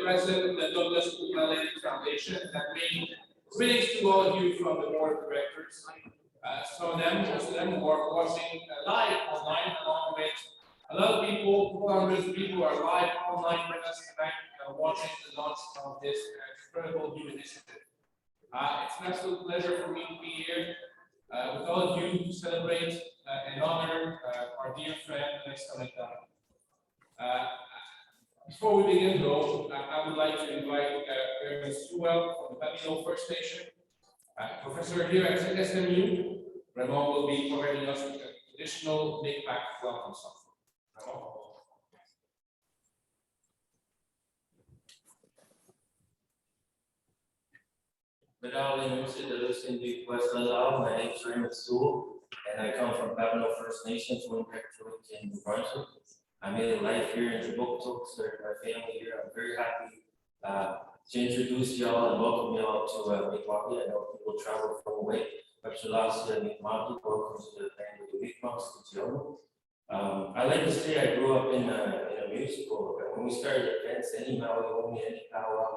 president of the Douglas Foundation, and I've made greetings to all of you from the board of directors. Some of them, most of them, who are watching live online, along with a lot of people, 400 people are live online with us tonight, watching the launch of this incredible new initiative. It's an absolute pleasure for me to be here with all of you to celebrate and honor our dear friend, Mr. McDonough. Before we begin, though, I would like to invite Reverend Sewell from the McDonough First Nation, professor here at SMU. Ramon will be providing us with a traditional make-back welcome song. Ramon. My name is Raymond Sewell, and I come from McDonough First Nations, Winnipeg, in New Brunswick. I made a life here in Timbuktu, started my family here. I'm very happy to introduce y'all and welcome y'all to Mi'kmaq. I know people travel from away. Welcome to the land of the Mi'kmaq, I like to say I grew up in a musical. When we started events, any Maui, any powwow,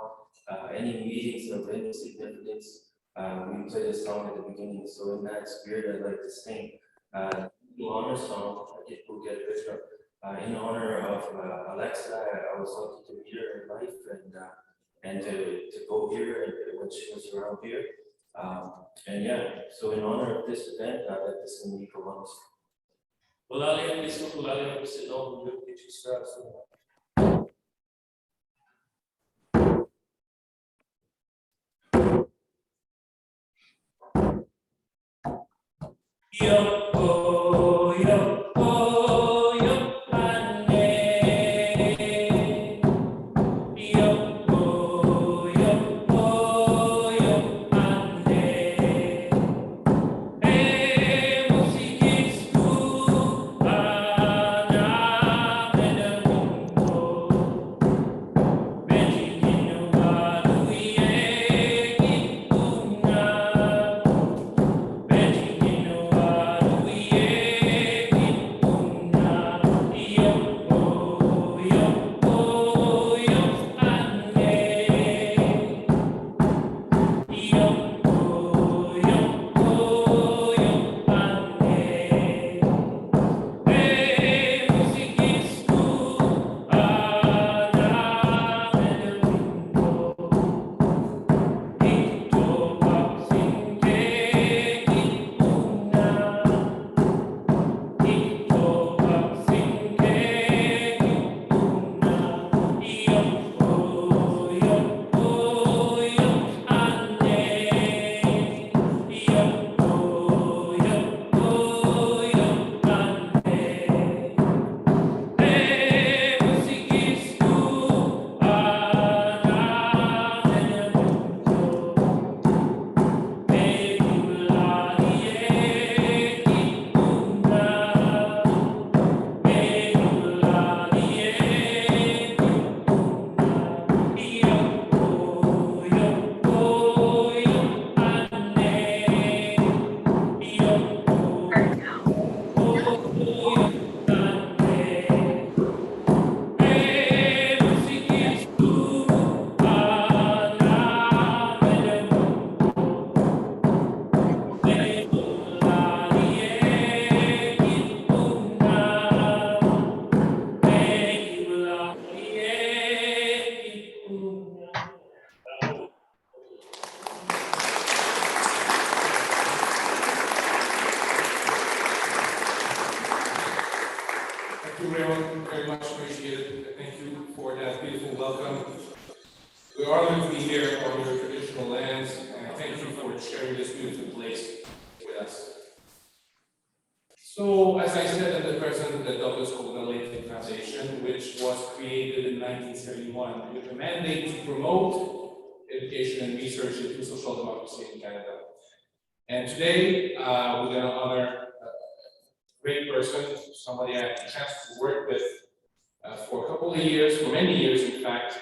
any meetings of any significance, we play this song at the beginning. So in that spirit, I'd like to sing the honor song. I did go get Bishop in honor of Alexa. I was lucky to meet her in life and to go here and when she was around here. And yeah, so in honor of this event, I'd like to sing the honor song. Yo, oh, yo, oh, yo, ane. Yo, oh, yo, oh, yo, ane. Hey, musikistu, ana, mena mundo. Benjikino waluye, kituna. Benjikino waluye, kituna. Yo, oh, yo, oh, yo, ane. Yo, oh, yo, oh, yo, ane. Hey, musikistu, ana, mena mundo. Ito paksinke, kituna. Ito paksinke, kituna. Yo, oh, yo, oh, yo, ane. Yo, oh, yo, oh, yo, ane. Hey, musikistu, ana, mena mundo. Hey, ulaliye, kituna. Hey, ulaliye, kituna. Yo, oh, yo, oh, yo, ane. Yo, oh, oh, yo, ane. Hey, musikistu, ana, mena mundo. Hey, ulaliye, kituna. Hey, ulaliye, kituna. Thank you, Raymond. Very much appreciated. Thank you for that beautiful welcome. We are honored to be here on your traditional lands, and thank you for sharing this beautiful place with us. So, as I said, I'm the president of the Douglas Foundation, which was created in 1971 with a mandate to promote education and research into social democracy in Canada. And today, we're going to honor a great person, somebody I had the chance to work with for a couple of years, for many years, in fact,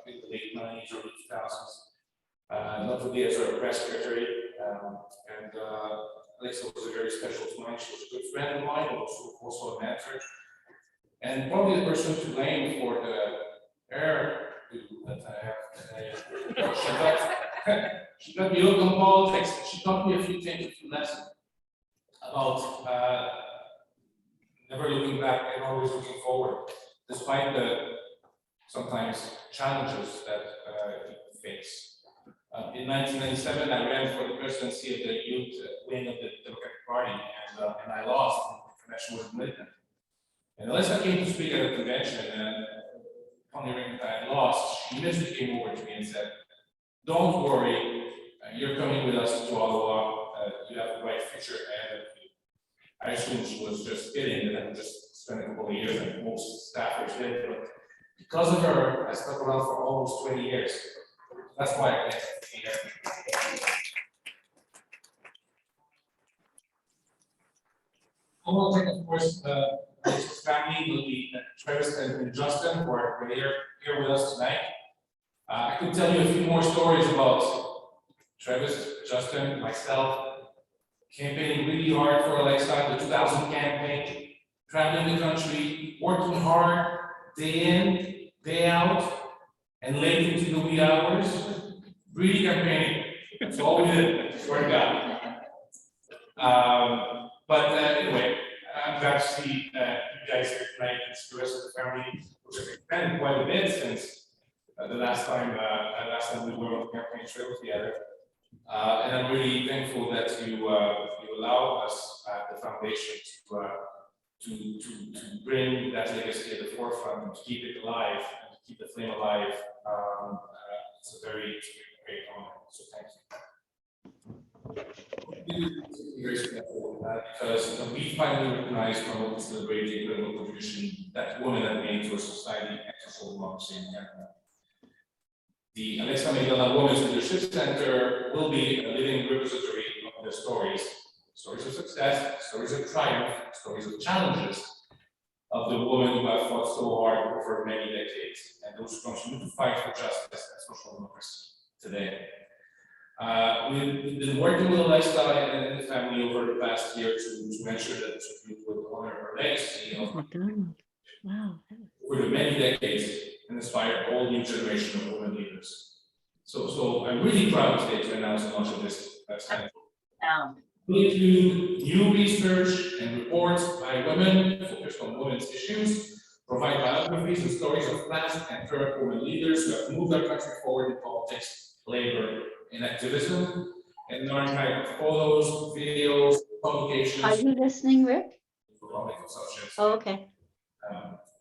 in the late 90s, early 2000s, notably as our press secretary. Alexa was a very special to mine. She was a good friend of mine, also a mentor, and probably the person to blame for the error too, but she got me hooked on politics. She taught me a few things, a few lessons about never looking back and always looking forward, despite the sometimes challenges that you face. In 1997, I ran for the presidency of the youth wing of the Democratic Party, and I lost in national commitment. And Alyssa came to speak at a convention, and upon hearing that I had lost, she immediately came over to me and said, "Don't worry, you're coming with us to Ottawa. You have a bright future ahead of you." I assumed she was just kidding, and I just spent a couple of years, like most staffers did, but because of her, I stuck around for almost 20 years. That's why I can't be here. I want to thank, of course, his family will be Travis and Justin, who are here with us tonight. I could tell you a few more stories about Travis, Justin, myself, campaigning really hard for Alexa, the 2000 campaign, traveling the country, working hard, day in, day out, and late into the wee hours, really campaigning. That's all we did, swear to God. But anyway, I'm glad to see you guys here tonight and the rest of the family, which has expanded quite a bit since the last time we were on the campaign trail together. And I'm really thankful that you allow us at the foundation to bring that legacy at the forefront and to keep it alive and to keep the flame alive. It's a very great honor. So thank you. Because we finally recognize when we celebrate the incredible contribution that women have made to our society and to social democracy in Canada. The Alexa McDonough Women's Leadership Center will be a living repository of the stories of success, stories of triumph, stories of challenges of the women who have fought so hard for many decades and those who continue to fight for justice and social democracy today. We've been working with Alexa and the family over the past year to ensure that we will honor her legacy of over the many decades and inspire a whole new generation of women leaders. So I'm really proud today to announce the launch of this center. We include new research and reports by women focused on women's issues, provide biographies and stories of past and current women leaders who have moved our country forward in politics, labor, and activism, and archive photos, videos, publications. Are you listening, Rick? For public consumption. Oh, okay.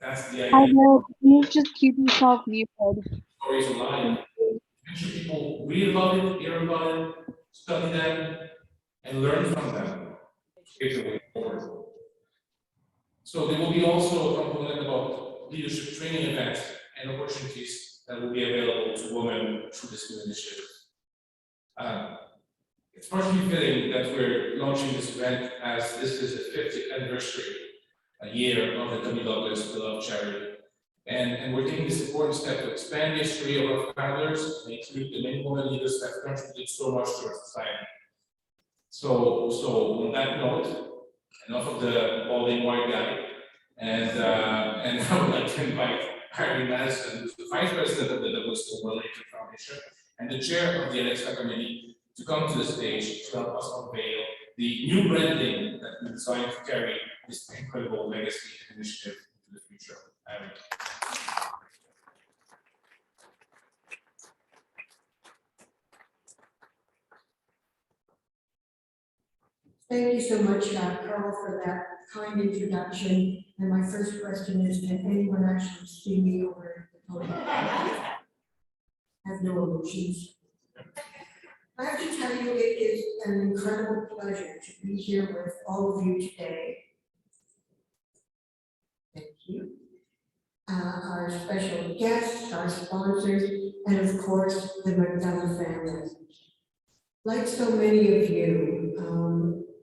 That's the idea. I will. You just keep yourself muted. Stories online. Make sure people read about it, hear about it, study them, and learn from them. It's a way forward. So there will be also a component about leadership training events and opportunities that will be available to women through this new initiative. It's partially fitting that we're launching this event as this is the 50th anniversary year of the W. Douglas Beloved Charity. And we're taking this important step to expand the history of our founders and include the many women leaders that have contributed so much to our society. So on that note, enough of the balding white guy, and I would like to invite Harry Madison, who's the Vice President of the Douglas Beloved Foundation and the Chair of the Alexa Committee, to come to the stage to help us unveil the new branding that we designed to carry this incredible legacy initiative into the future. Harry. Thank you so much, Carl, for that kind introduction. And my first question is, can anyone actually see me over the podium? I have no illusions. I have to tell you, it is an incredible pleasure to be here with all of you today. Thank you. Our special guests, our sponsors, and of course, the McDonough family. Like so many of you,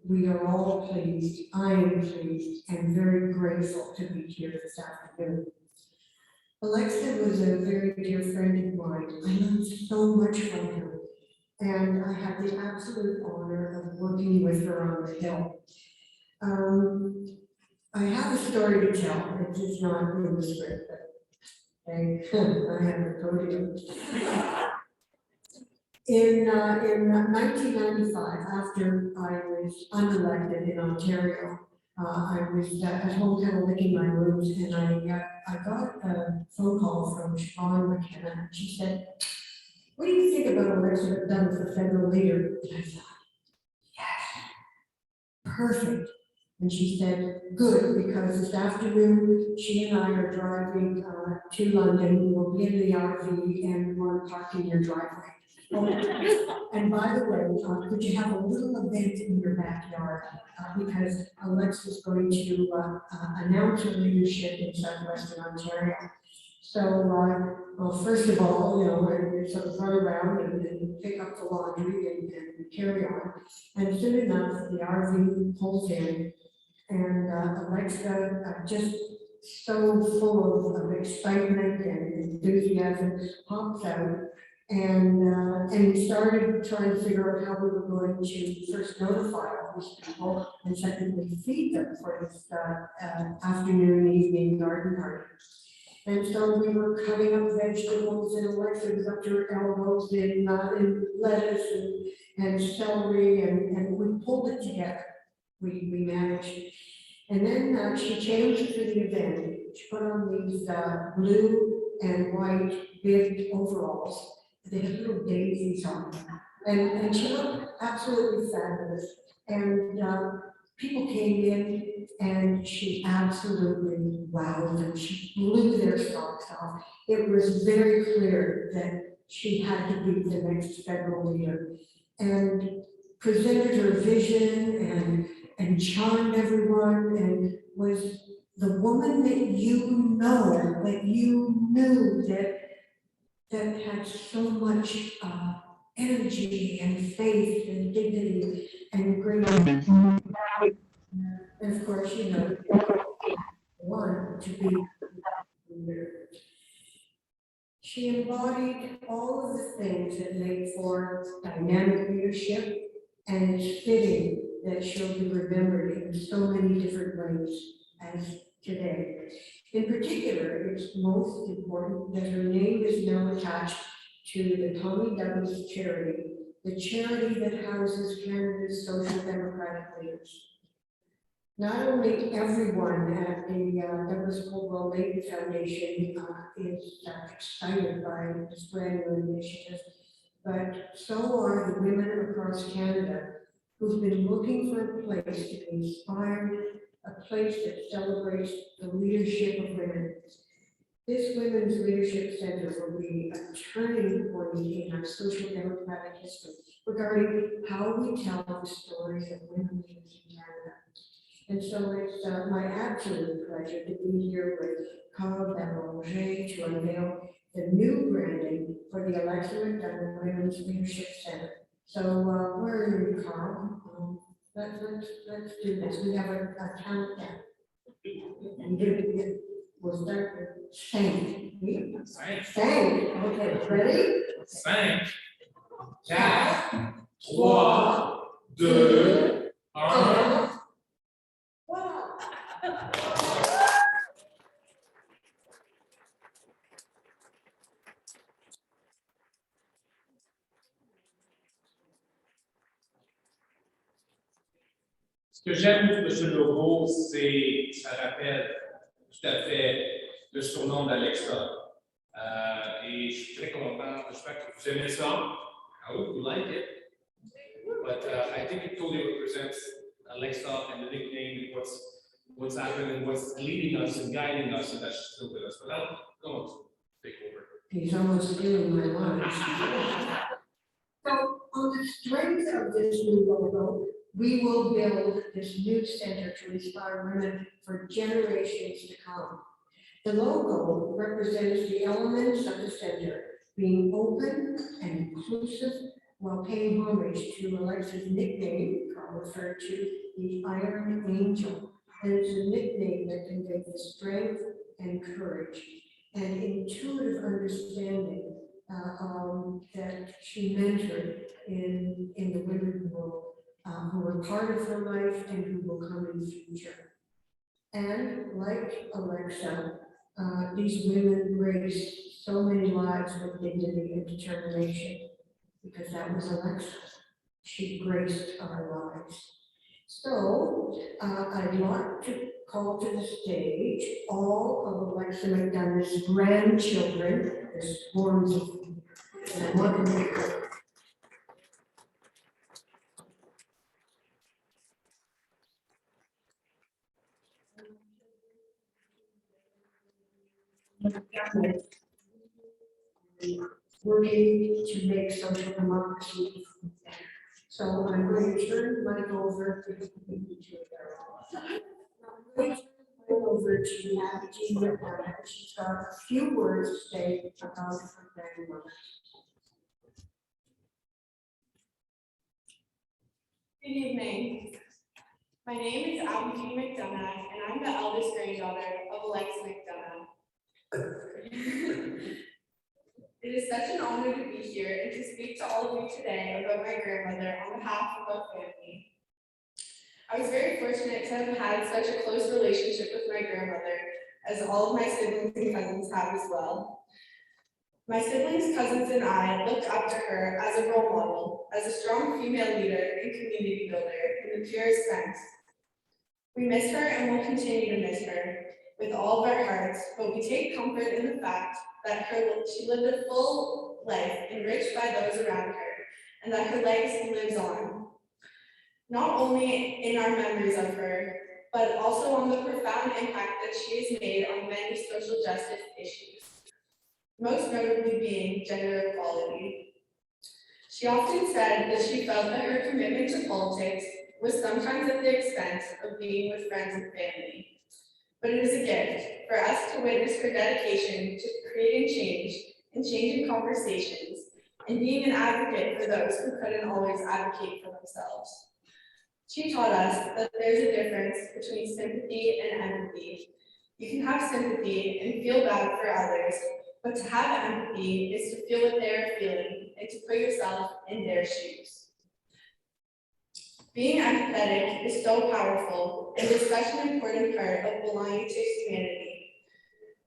we are all pleased, I am pleased, and very grateful to be here this afternoon. Alexa was a very dear friend of mine. I learned so much from her, and I had the absolute honor of working with her on the Hill. I have a story to tell. It is not in the script, but Okay, I have the podium. In 1995, after I was unelected in Ontario, I was at home kind of licking my wounds, and I got a phone call from Siobhan McKenna, and she said, "What do you think about Alexa McDonough for federal leader?" And I thought, yes, perfect. And she said, "Good, because this afternoon, she and I are driving to London. We'll be in the RV and we'll park in your driveway. Oh, and by the way, could you have a little event in your backyard? Because Alexa's going to announce her leadership in southwestern Ontario." So, well, first of all, I sort of run around and pick up the laundry and carry on. And soon enough, the RV pulls in, and Alexa, just so full of excitement and enthusiasm, hops out and started trying to figure out how we were going to first notify all these people and secondly feed them for this afternoon, evening garden party. And so we were cutting up vegetables, and Alexa was up to her elbows in lettuce and celery, and we pulled it together. We managed. And then she changed for the event. She put on these blue and white bib overalls. They had little daisies on them. And she looked absolutely fabulous. And people came in, and she absolutely wowed them. She blew their socks off. It was very clear that she had to be the next federal leader. And presented her vision and charmed everyone, and was the woman that that you knew that had so much energy and faith and dignity and great. And of course, one to be leader. She embodied all of the things that make for dynamic leadership, and it's fitting that she'll be remembered in so many different ways as today. In particular, it's most important that her name is now attached to the Tommy Douglas charity, the charity that houses Canada's social democratic leaders. Not only everyone at the Douglas Coldwell Leighton Foundation is excited by this brand new initiative, but so are the women across Canada who've been looking for a place to be inspired, a place that celebrates the leadership of women. This Women's Leadership Center will be a turning point in our social democratic history regarding how we tell the stories of women leaders in Canada. And so it's my absolute pleasure to be here with Carl Belanger to unveil the new branding for the Alexa McDonough Women's Leadership Center. So where are you, Carl? Let's do this. We have a countdown. And we'll start with Saint. Saint. Okay, ready? 5, 4, 3, 2, 1. Wow. Ce que j'aime de ce logo, c'est ça rappelle tout à fait le surnom d'Alexa. Et je suis très content. J'espère que vous aimez ça. I hope you like it. But I think it totally represents Alexa and the nickname, what's happening, what's leading us and guiding us, and that's still with us. But I'll go on to take over. He's almost stealing my lunch. So on the strength of this new logo, we will build this new center to inspire women for generations to come. The logo represents the elements of the center being open and inclusive while paying homage to Alexa's nickname, Carl referred to, the Iron Angel. And it's a nickname that conveys the strength and courage and intuitive understanding that she mentored in the women who were part of her life and who will come in the future. And like Alexa, These women raised so many lives with dignity and determination because that was Alexa. She graced our lives. So I'd like to call to the stage all of Alexa McDonough's grandchildren. There's swarms of them. And I want to make a working to make social democracy. So I'm going to turn the mic over to over to Abby McDonough. She's got a few words to say about her grandmother. Good evening. My name is Abby McDonough, and I'm the eldest granddaughter of Alexa McDonough. It is such an honor to be here and to speak to all of you today about my grandmother on behalf of our family. I was very fortunate to have had such a close relationship with my grandmother, as all of my siblings and cousins have as well. My siblings, cousins, and I looked up to her as a role model, as a strong female leader and community builder in the purest sense. We miss her and will continue to miss her with all of our hearts, but we take comfort in the fact that she lived a full life enriched by those around her, and that her legacy lives on. Not only in our memories of her, but also on the profound impact that she has made on many social justice issues, most notably being gender equality. She often said that she felt that her commitment to politics was sometimes at the expense of being with friends and family. But it is a gift for us to witness her dedication to creating change and changing conversations and being an advocate for those who couldn't always advocate for themselves. She taught us that there's a difference between sympathy and empathy. You can have sympathy and feel bad for others, but to have empathy is to feel what they are feeling and to put yourself in their shoes. Being empathetic is so powerful and is such an important part of belonging to humanity.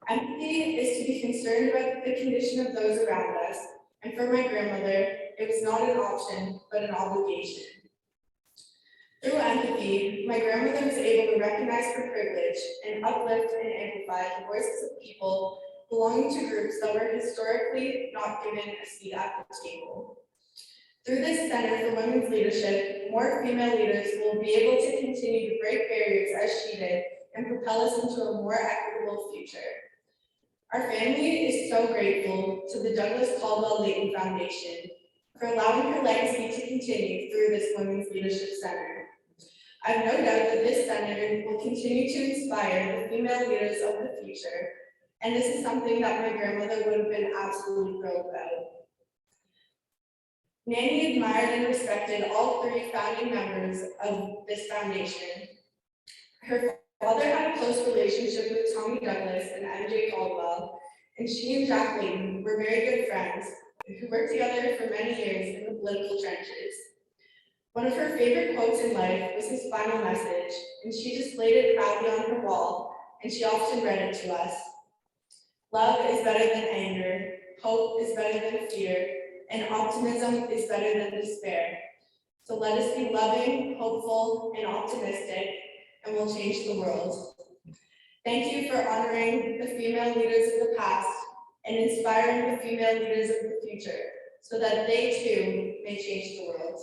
Empathy is to be concerned about the condition of those around us, and for my grandmother, it was not an option, but an obligation. Through empathy, my grandmother was able to recognize her privilege and uplift and amplify the voices of people belonging to groups that were historically not given a seat at the table. Through this Center for Women's Leadership, more female leaders will be able to continue to break barriers as she did and propel us into a more equitable future. Our family is so grateful to the Douglas Caldwell Leighton Foundation for allowing her legacy to continue through this Women's Leadership Center. I have no doubt that this center will continue to inspire the female leaders of the future, and this is something that my grandmother would have been absolutely thrilled about. Nanny admired and respected all three founding members of this foundation. Her father had a close relationship with Tommy Douglas and MJ Caldwell, and she and Jack Layton were very good friends who worked together for many years in the political trenches. One of her favorite quotes in life was his final message, and she displayed it proudly on her wall, and she often read it to us. Love is better than anger, hope is better than fear, and optimism is better than despair. So let us be loving, hopeful, and optimistic, and we'll change the world. Thank you for honoring the female leaders of the past and inspiring the female leaders of the future, so that they too may change the world.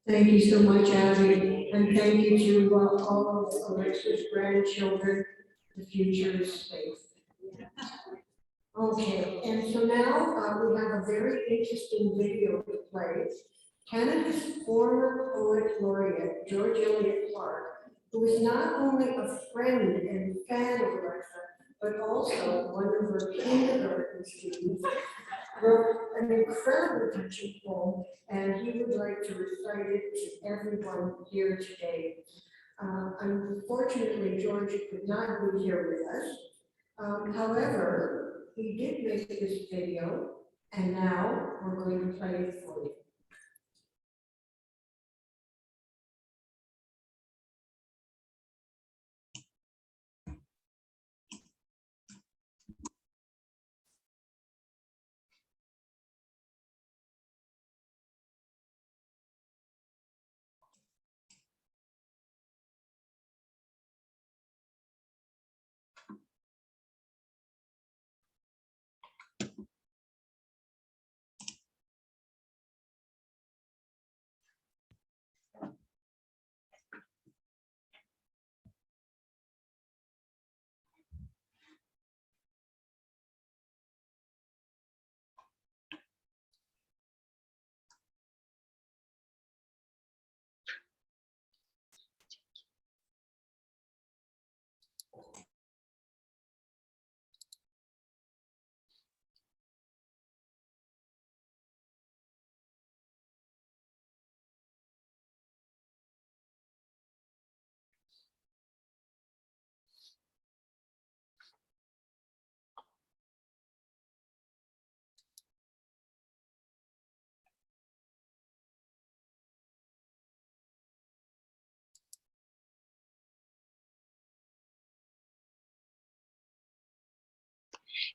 Thank you so much, Abby, and thank you to all of Alexa's grandchildren. The future is safe. Okay, and so now we have a very interesting video to play. Canada's former poet laureate, George Eliot Clark, who is not only a friend and fan of Alexa, but also one of her kindergarten students, wrote an incredibly touching poem, and he would like to recite it to everyone here today. Unfortunately, George could not be here with us. However, he did make this video, and now we're going to play it for you.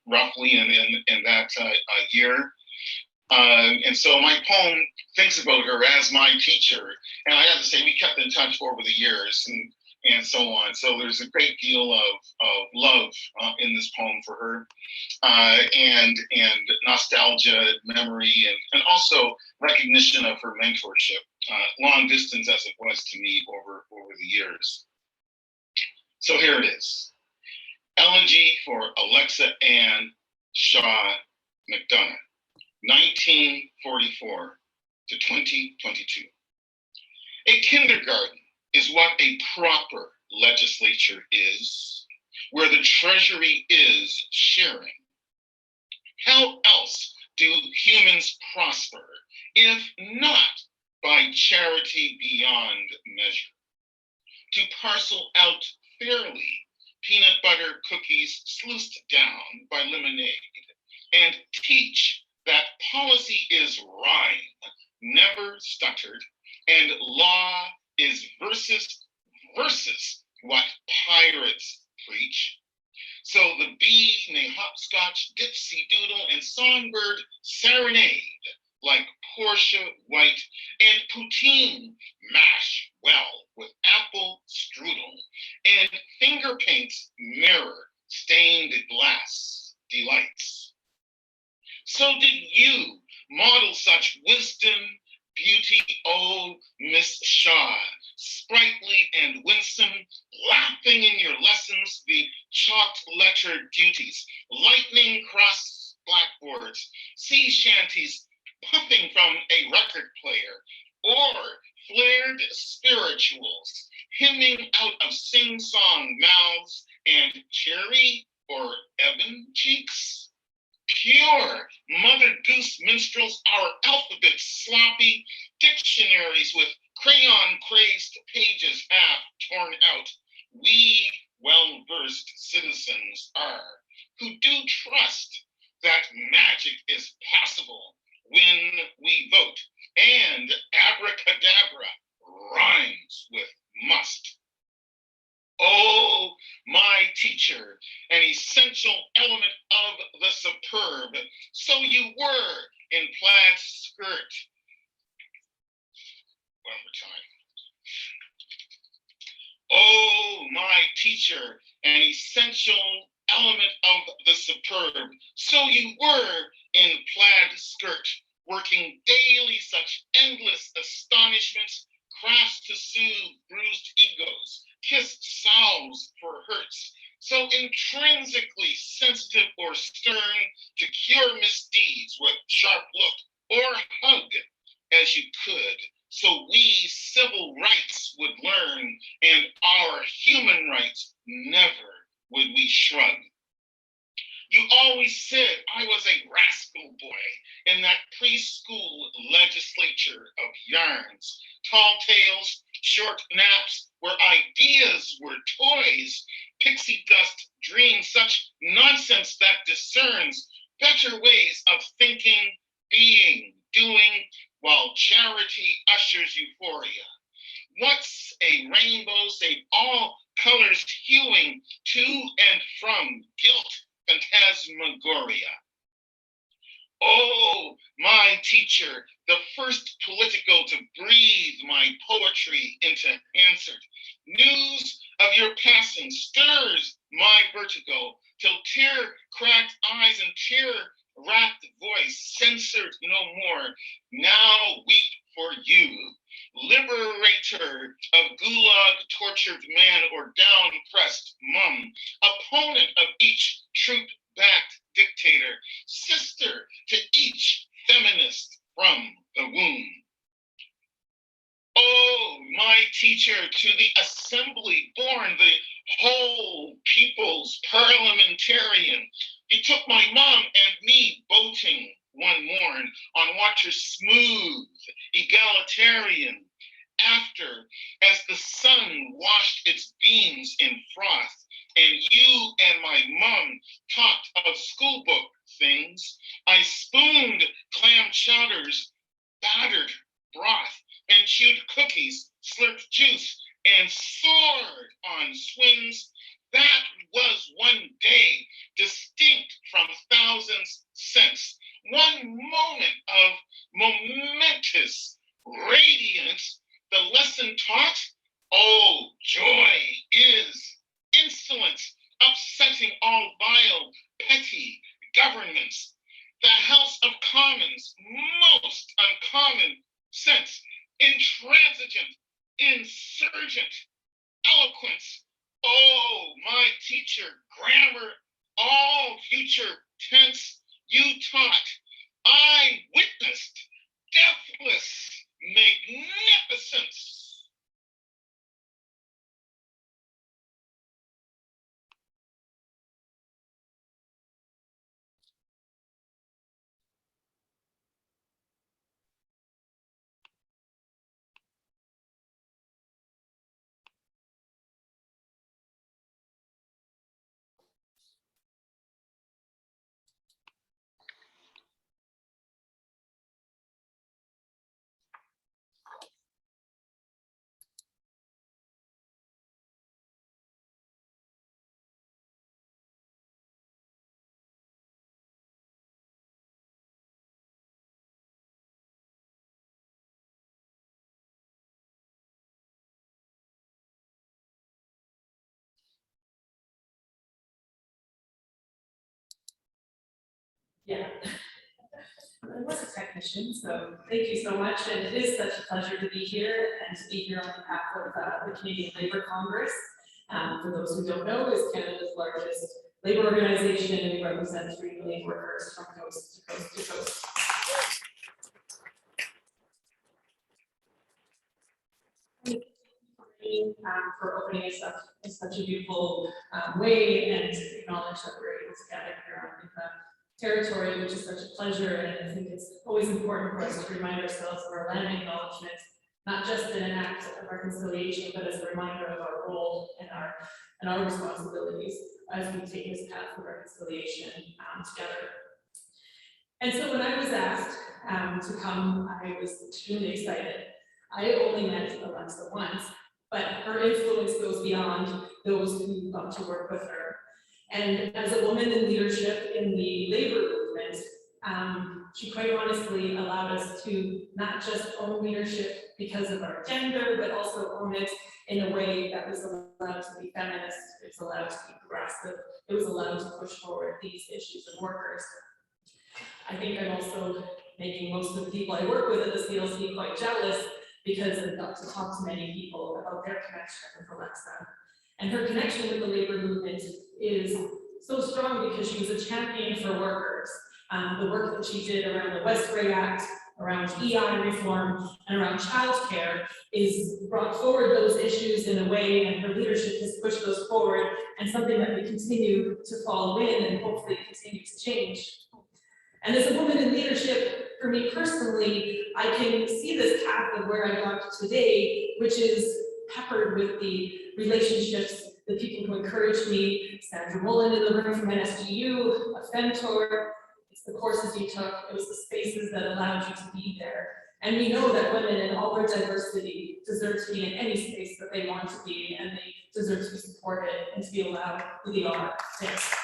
Roughly in that year. And so my poem thinks about her as my teacher. And I have to say, we kept in touch over the years and so on. So there's a great deal of love in this poem for her, and nostalgia, memory, and also recognition of her mentorship, long distance as it was to me over the years. So here it is. Elegy for Alexa Ann Shaw McDonough, 1944 to 2022. A kindergarten is what a proper legislature is, where the treasury is sharing. How else do humans prosper if not by charity beyond measure? To parcel out fairly peanut butter cookies sluiced down by lemonade, and teach that policy is rhyme, never stuttered, and law is versus what pirates preach. So the bee may hopscotch, dipsy doodle, and songbird serenade like Portia White, and poutine mash well with apple strudel, and finger paints mirror stained glass delights. So did you model such wisdom, beauty, oh, Miss Shaw, sprightly and winsome, laughing in your lessons, the chalked letter duties, lightning cross blackboards, sea shanties puffing from a record player, or flared spirituals hymning out of sing-song mouths and cherry or ebon cheeks? Pure Mother Goose minstrels, our alphabets sloppy, dictionaries with crayon-crazed pages half torn out. We well-versed citizens are, who do trust that magic is possible when we vote, and abracadabra rhymes with must. Oh, my teacher, an essential element of the superb, so you were in plaid skirt. One more time. Oh, my teacher, an essential element of the superb, so you were in plaid skirt, working daily such endless astonishments, crafts to soothe bruised egos, kiss salves for hurts, so intrinsically sensitive or stern to cure misdeeds with sharp look or hug as you could, so we civil rights would learn and our human rights never would we shrug. You always said I was a rascal boy in that preschool legislature of yarns, tall tales, short naps where ideas were toys, pixie dust dreams, such nonsense that discerns better ways of thinking, being, doing, while charity ushers euphoria. What's a rainbow save all colors hewing to and from guilt phantasmagoria? Oh, my teacher, the first political to breathe my poetry into Hansard. News of your passing stirs my vertigo till tear-cracked eyes and tear-racked voice censored no more. Now weep for you, liberator of gulag-tortured man or down-pressed mum, opponent of each troop-backed dictator, sister to each feminist from the womb. Oh, my teacher, to the assembly born, the whole people's parliamentarian. You took my mom and me boating one morn on water smooth, egalitarian. After, as the sun washed its beams in froth, and you and my mom talked of school book things, I spooned clam chowders, battered broth, and chewed cookies, slurped juice, and soared on swings. That was one day, distinct from thousands since. One moment of momentous radiance. The lesson taught, oh, joy is insolence, upsetting all vile, petty governments. The House of Commons, most uncommon sense, intransigent, insurgent, eloquence. Oh, my teacher, grammar, all future tense you taught. I witnessed deathless magnificence. Yeah. I was a technician, so thank you so much. And it is such a pleasure to be here and to be here on behalf of the Canadian Labour Congress. For those who don't know, is Canada's largest labour organization, and we represent 3 million workers from coast to coast to coast. For opening us up in such a beautiful way, and to acknowledge that we're able to gather here on the territory, which is such a pleasure. And I think it's always important for us to remind ourselves of our land acknowledgement, not just in an act of reconciliation, but as a reminder of our role and our responsibilities as we take this path of reconciliation together. And so when I was asked to come, I was extremely excited. I only met Alexa once, but her influence goes beyond those who got to work with her. And as a woman in leadership in the labor movement, she quite honestly allowed us to not just own leadership because of our gender, but also own it in a way that was allowed to be feminist, it was allowed to be progressive, it was allowed to push forward these issues of workers. I think I'm also making most of the people I work with at the CLC quite jealous, because I've got to talk to many people about their connection with Alexa. And her connection with the labor movement is so strong because she was a champion for workers. The work that she did around the Westray Act, around EI reform, and around childcare is brought forward those issues in a way, and her leadership has pushed those forward, and something that we continue to follow in and hopefully continue to change. And as a woman in leadership, for me personally, I can see this path of where I got to today, which is peppered with the relationships, the people who encouraged me, Sandra Mullen in the room from NSGU, a Femtor, it's the courses you took, it was the spaces that allowed you to be there. And we know that women in all their diversity deserve to be in any space that they want to be, and they deserve to be supported and to be allowed who they are. Thanks.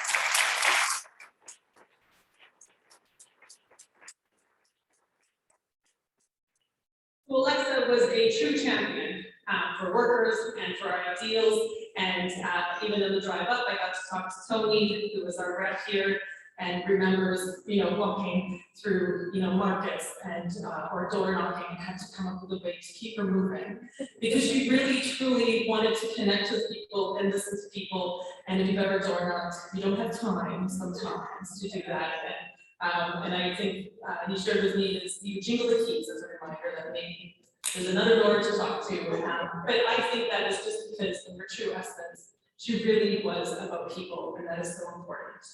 Well, Alexa was a true champion for workers and for our ideals. And even in the drive up, I got to talk to Tony, who was our rep here, and remembers, walking through, markets and or door knocking, and had to come up with a way to keep her moving, because she really truly wanted to connect with people and listen to people. And if you've ever door knocked, you don't have time sometimes to do that. And I think he shared with me is you jingle the keys as a reminder that maybe there's another door to talk to. But I think that is just because in her true essence, she really was about people, and that is so important.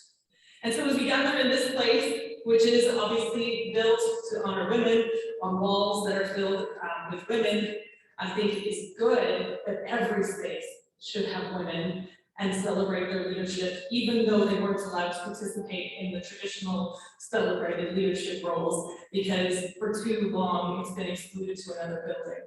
And so as we gather in this place, which is obviously built to honor women on walls that are filled with women, I think it's good that every space should have women and celebrate their leadership, even though they weren't allowed to participate in the traditional celebrated leadership roles, because for too long it's been excluded to another building.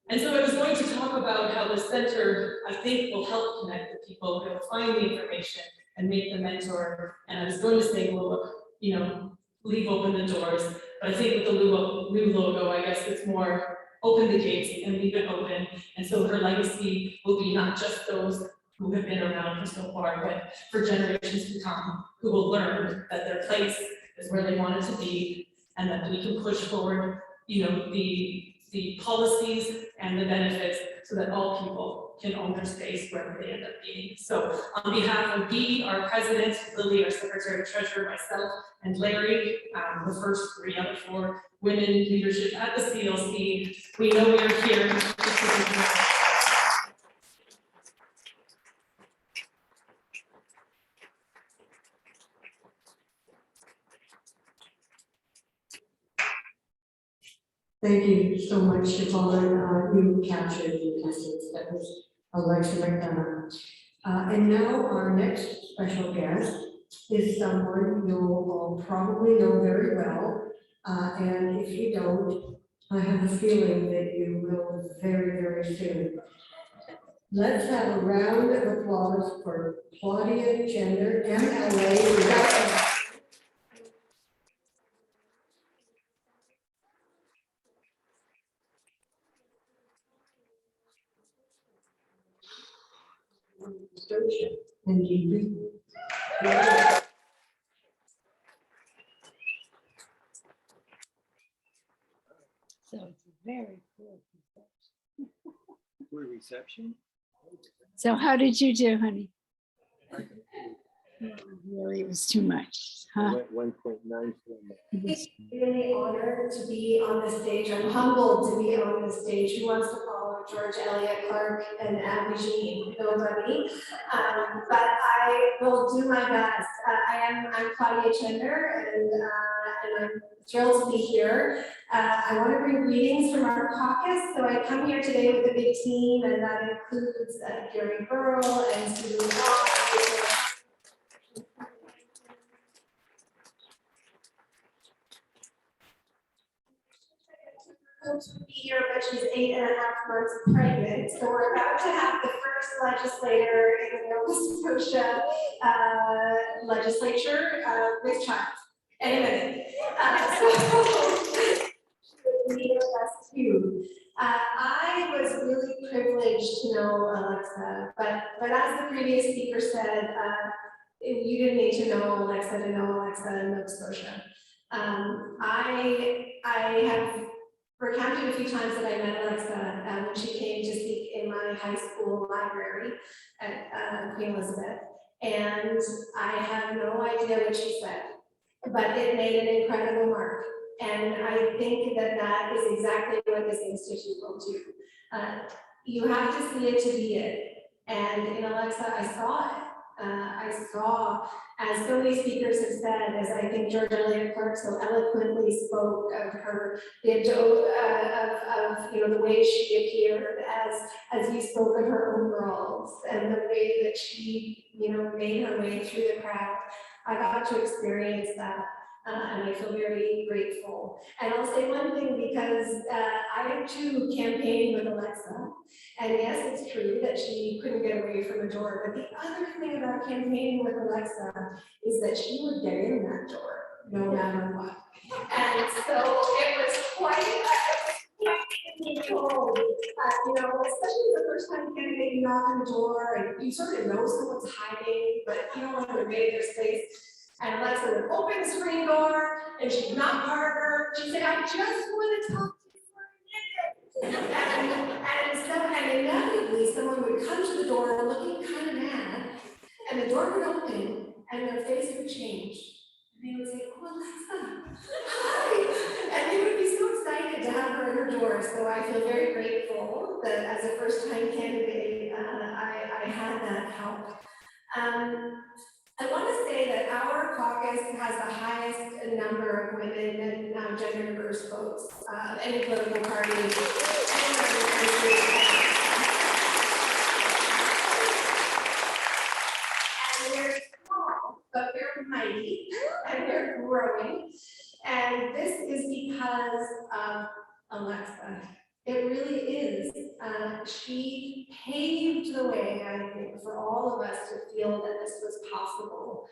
And so I was going to talk about how the center, I think, will help connect the people, it will find the information and make the mentor. And I was going to say, well, leave open the doors, but I think with the new logo, I guess it's more open the gates and leave it open. And so her legacy will be not just those who have been around for so far, but for generations to come, who will learn that their place is where they want it to be, and that we can push forward, the policies and the benefits so that all people can own their space wherever they end up being. So on behalf of Dee, our president, Lily, our secretary treasurer, myself, and Larry, the first 3 out of 4 women in leadership at the CLC, we know we are here. Thank you so much, Siobhan. You captured the essence. That was Alexa McDonough. And now our next special guest is someone you'll all probably know very well. And if you don't, I have a feeling that you will very, very soon. Let's have a round of applause for Claudia Gender, MLA. And you. So it's a very cool reception. Good reception. So how did you do, honey? Really, it was too much, huh? 1.9. It's really honored to be on this stage. I'm humbled to be on this stage. Who wants to follow George Elliott Clark and Abhijit? Nobody. But I will do my best. I'm Claudia Chender, and I'm thrilled to be here. I want to bring greetings from our caucus. So I come here today with a big team, and that includes Gary Burrow and Susan Law. To be here, but she's 8.5 months pregnant. So we're about to have the first legislator in the Nova Scotia legislature with child. Anyway, so we are us too. I was really privileged to know Alexa, but as the previous speaker said, you didn't need to know Alexa in Nova Scotia. I have recounted a few times that I met Alexa when she came to speak in my high school library at Queen Elizabeth, and I have no idea what she said, but it made an incredible mark. And I think that is exactly what this institute will do. You have to see it to be it. And in Alexa, I saw it. I saw, as so many speakers have said, as I think George Eliot Clark so eloquently spoke of her, the way she appeared, as you spoke of her own girls, and the way that she, made her way through the crowd. I got to experience that. And I feel very grateful. And I'll say one thing, because I too campaigned with Alexa. And yes, it's true that she couldn't get away from the door. But the other thing about campaigning with Alexa is that she would get in that door no matter what. And so it was quite controlled, especially the first time candidate, you knock on the door and you sort of know someone's hiding, but you don't want to invade their space. And Alexa would open the screen door and she'd knock harder. She'd say, I just want to talk to you for a minute. And inevitably someone would come to the door looking kind of mad, and the door would open and their face would change. And they would say, oh, Alexa, hi. And they would be so excited to have her in her door. So I feel very grateful that as a first-time candidate, I had that help. I want to say that our caucus has the highest number of women and gender diverse votes of any political party anywhere in the country. And we're small, but we're mighty, and we're growing. And this is because of Alexa. It really is. She paved the way, I think, for all of us to feel that this was possible.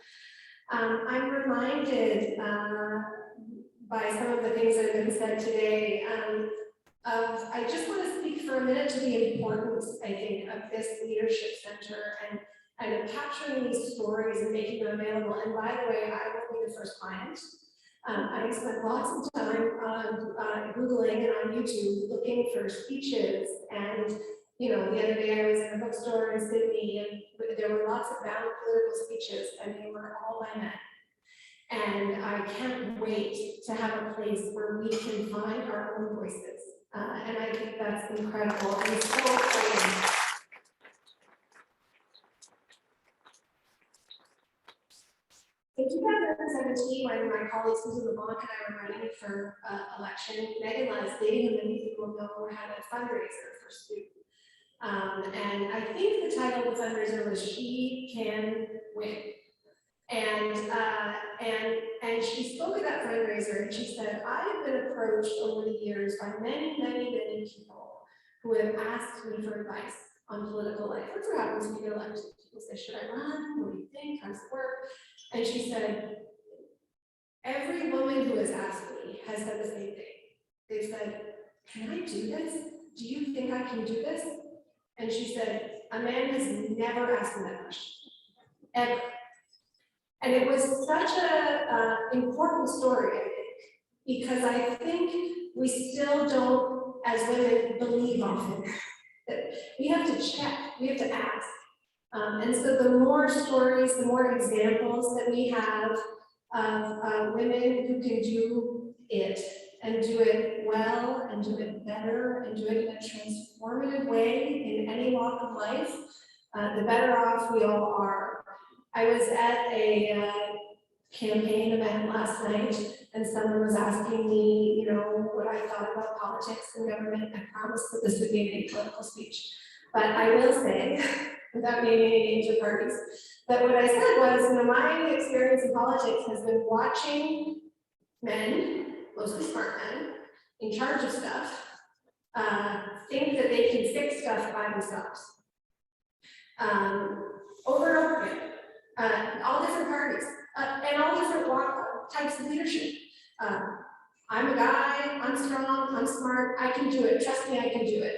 I'm reminded by some of the things that have been said today I just want to speak for a minute to the importance, I think, of this leadership center and of capturing these stories and making them available. And by the way, I will be the first client. I spent lots of time Googling and on YouTube looking for speeches. And, the other day I was in a bookstore in Sydney and there were lots of bound political speeches and they were all by men. And I can't wait to have a place where we can find our own voices. And I think that's incredible and so exciting. In 2017, when my colleague Susan LeBlanc and I were running for election, Megan Leslie, who many people know, had a fundraiser for Stu. And I think the title of the fundraiser was She Can Win. And she spoke at that fundraiser and she said, I have been approached over the years by many, many, many people who have asked me for advice on political life. That's what happens when you get elected. People say, should I run? What do you think? How does it work? And she said, every woman who has asked me has said the same thing. They said, can I do this? Do you think I can do this? And she said, a man has never asked me that question, ever. And it was such an important story, I think, because I think we still don't, as women, believe often that we have to check, we have to ask. And so the more stories, the more examples that we have of women who can do it and do it well and do it better and do it in a transformative way in any walk of life, the better off we all are. I was at a campaign event last night and someone was asking me, what I thought about politics and government. I promised that this would be an apolitical speech. But I will say, without naming any names or parties, that what I said was, my experience in politics has been watching men, mostly smart men, in charge of stuff, think that they can fix stuff by themselves. Over and over again, all different parties, and all different types of leadership. I'm a guy, I'm strong, I'm smart, I can do it, trust me, I can do it.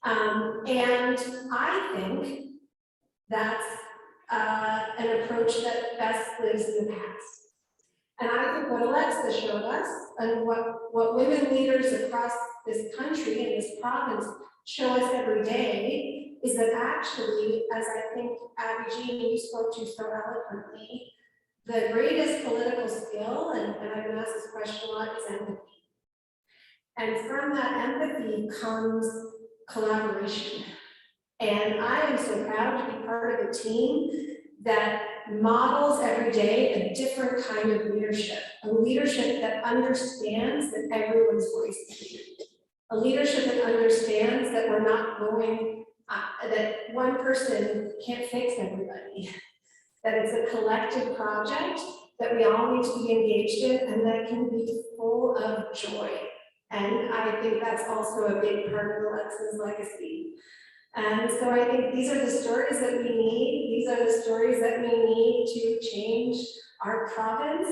And I think that's an approach that best lives in the past. And I think what Alexa showed us, and what women leaders across this country and this province show us every day, is that actually, as I think Abby Jean, you spoke to so eloquently, the greatest political skill, and I've been asked this question a lot, is empathy. And from that empathy comes collaboration. And I am so proud to be part of a team that models every day a different kind of leadership, a leadership that understands that everyone's voice is needed, a leadership that understands that we're not going, that one person can't fix everybody, that it's a collective project that we all need to be engaged in and that can be full of joy. And I think that's also a big part of Alexa's legacy. And so I think these are the stories that we need. These are the stories that we need to change our province,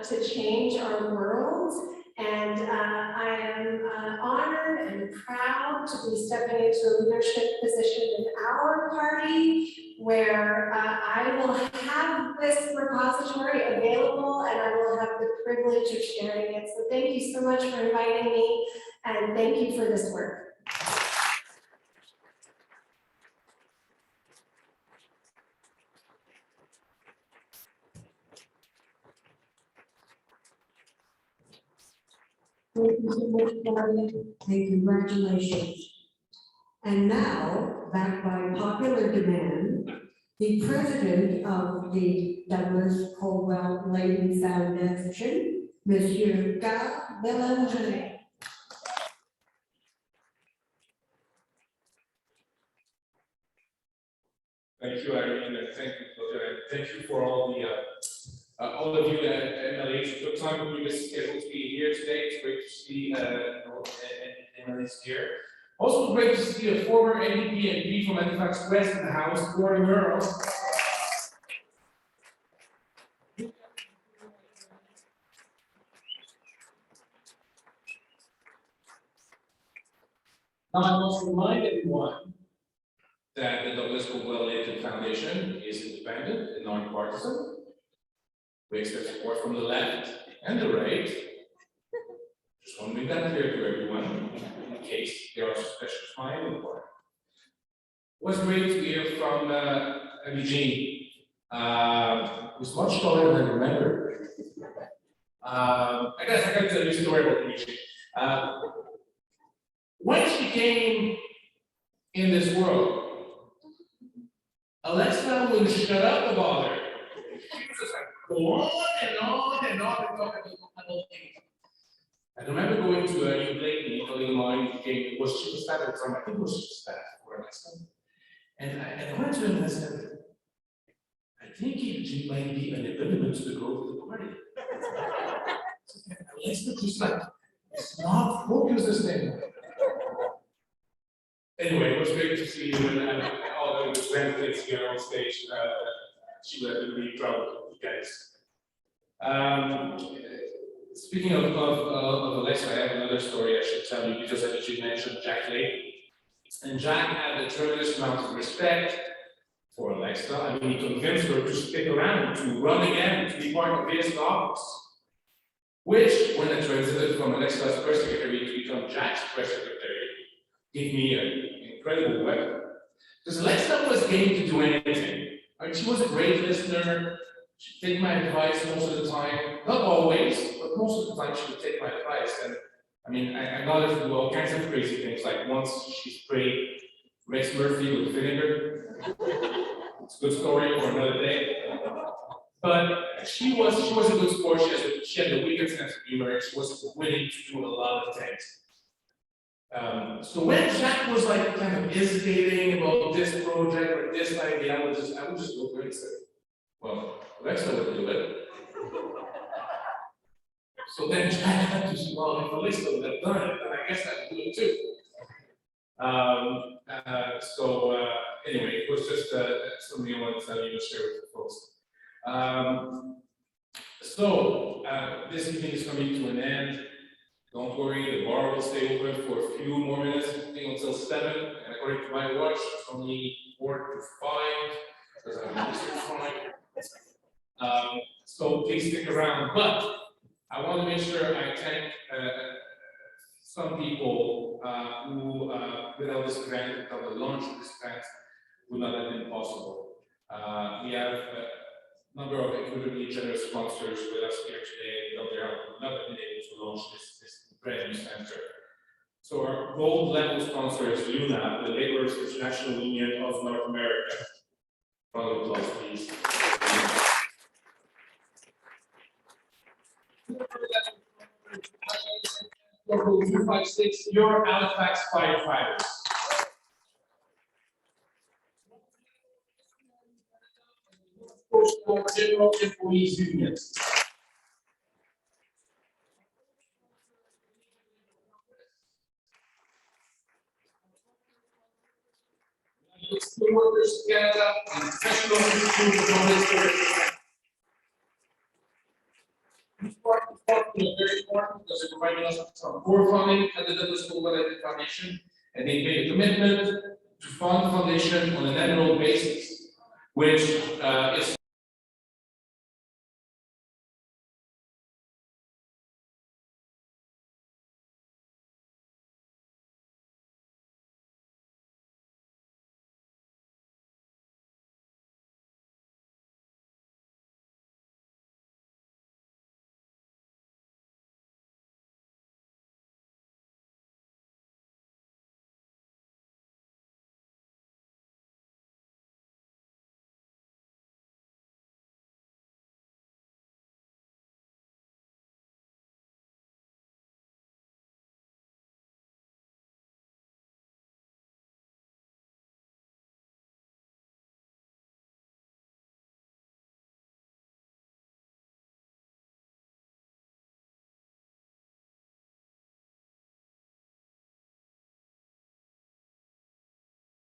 to change our world. And I am honored and proud to be stepping into a leadership position in our party, where I will have this repository available and I will have the privilege of sharing it. So thank you so much for inviting me, and thank you for this work. Thank you so much, Claudia, and congratulations. And now, backed by popular demand, the president of the Douglas Colwell Lady Foundation, Monsieur Gal Belanger. Thank you, Irene, and thank you, Claudia, and thank you for all of you at MLAs who took time to be scheduled to be here today. It's great to see MLAs here. Also great to see a former NDP MP from Halifax West in the house, Gordon Earl. Now I must remind everyone that the Douglas Colwell Lady Foundation is independent and non-partisan. We expect support from the left and the right. Just want to make that clear to everyone, in case there are suspicions of my own part. It was great to hear from Eugene, who's much taller than I remember. I gotta tell you a story about Eugene. When she came in this world, Alexa wouldn't shut up about her. She was just like, go on and on and on and talking about things. I remember going to a new lady, a colleague of mine who came, was chief of staff at the time, I think it was chief of staff for Alexa. And I went to him and I said, I think Eugene might be an impediment to the growth of the party. Alexa just like, it's not focused the same. Anyway, it was great to see you and all the benefits here on stage. She would have been really proud of you guys. Speaking of Alexa, I have another story I should tell you because I should mention Jack Lake. And Jack had a tremendous amount of respect for Alexa. I mean, he convinced her to stick around, to run again, to be part of his office. Which, when I transited from Alexa's press secretary to become Jack's press secretary, gave me an incredible weapon. Because Alexa was game to do anything. Right? She was a great listener. She'd take my advice most of the time. Not always, but most of the time she would take my advice. And I mean, I got her to do all kinds of crazy things. Like once she sprayed Rex Murphy with vinegar. It's a good story for another day. But she was a good sport. She had the weakest sense of humor. She was willing to do a lot of things. So when Jack was like kind of hesitating about this project or this idea, I would just go through and say, well, Alexa would do it. So then Jack had to say, well, if Alexa would have done it, then I guess I would do it too. Anyway, it was just something I wanted to tell you and share with the folks. This evening is coming to an end. Don't worry, the bar will stay open for a few more minutes, until 7. And according to my watch, it's only 4 to 5, because I'm used to 5. So please stick around. But I want to make sure I thank some people who, without this event, without the launch of this event, would not have been possible. We have a number of incredibly generous sponsors with us here today. Without their help, we would not have been able to launch this brand new center. So our gold level sponsor is LUNA, the Laborers International Union of North America. Round of applause, please. Local 256, your Halifax firefighters. Coastal General Employees Union. Steel Workers Canada and Professional Institute of Knowledge Services. These partners are very important because they're providing us some core funding at the Douglas School Electric Foundation, and they made a commitment to fund the foundation on an annual basis, which is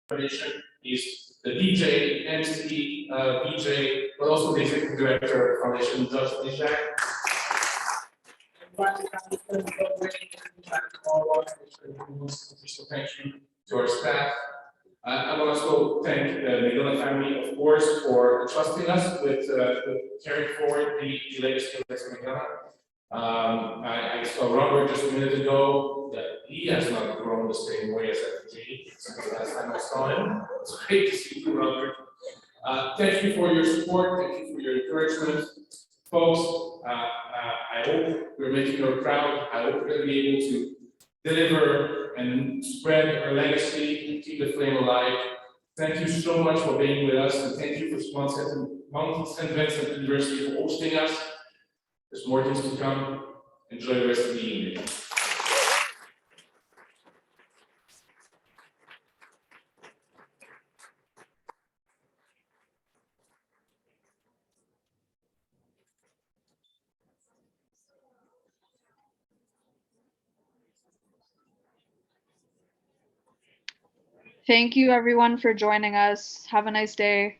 foundation is the DJ, MC, VJ, but also the executive director of the foundation, Judge Nijak. So thank you to our staff. I want to also thank the McDonough family, of course, for trusting us with carrying forward the legacy of McDonough. I saw Robert just a minute ago that he has not grown the same way as FG. Since the last time I saw him, it's great to see you, Robert. Thank you for your support. Thank you for your encouragement, folks. I hope we're making you proud. I hope we're going to be able to deliver and spread our legacy and keep the flame alive. Thank you so much for being with us, and thank you for Mount St. Vincent University for hosting us. There's more things to come. Enjoy the rest of the evening. Thank you everyone for joining us. Have a nice day.